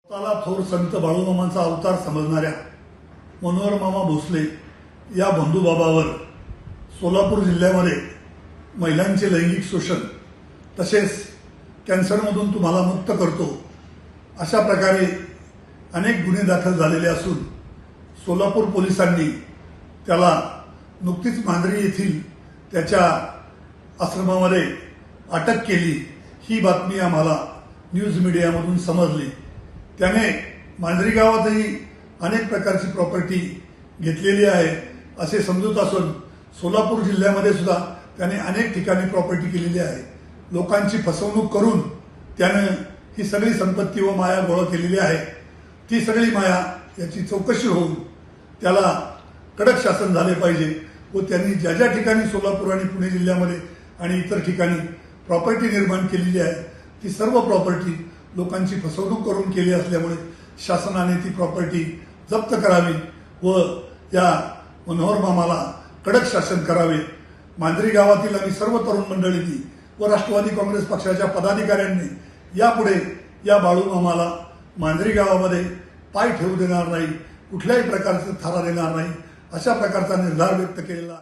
स्वतःला थोर संत बाळूमामांचा अवतार समजणाऱ्या मनोहर मामा भोसले या बंधुबाबावर सोलापूर जिल्ह्यामध्ये महिलांचे लैंगिक शोषण तसेच कॅन्सरमधून तुम्हाला मुक्त करतो अशा प्रकारे अनेक गुन्हे दाखल झालेले असून सोलापूर पोलिसांनी त्याला नुकतीच मांजरी येथील त्याच्या आश्रमामध्ये अटक केली। ही बातमी आम्हाला न्यूज मीडियामधून समजली। त्याने मांजरी गावातही अनेक प्रकारची प्रॉपर्टी घेतलेली आहे असे समजूत असून सोलापूर जिल्ह्यामध्ये सुद्धा त्याने अनेक ठिकाणी प्रॉपर्टी केलेली आहे। लोकांची फसवणूक करून त्याने ही सगळी संपत्ती व माया गोळा केलेली आहे। ती सगळी माया याची चौकशी होऊन त्याला कडक शासन झाले पाहिजे व त्यांनी ज्या ज्या ठिकाणी सोलापूर आणि पुणे जिल्ह्यामध्ये आणि इतर ठिकाणी प्रॉपर्टी निर्माण केलेली आहे ती सर्व प्रॉपर्टी लोकांची फसवणूक करून केली असल्यामुळे शासनाने ती प्रॉपर्टी जप्त करावी व या मनोहर मामाला कडक शासन करावे। मांजरी गावातील आम्ही सर्व तरुण मंडळींनी व राष्ट्रवादी काँग्रेस पक्षाच्या पदाधिकाऱ्यांनी यापुढे या बाळू मामाला मांजरी गावामध्ये पाय ठेवू देणार नाही, कुठल्याही प्रकारचा थारा देणार नाही अशा प्रकारचा निर्धार व्यक्त केलेला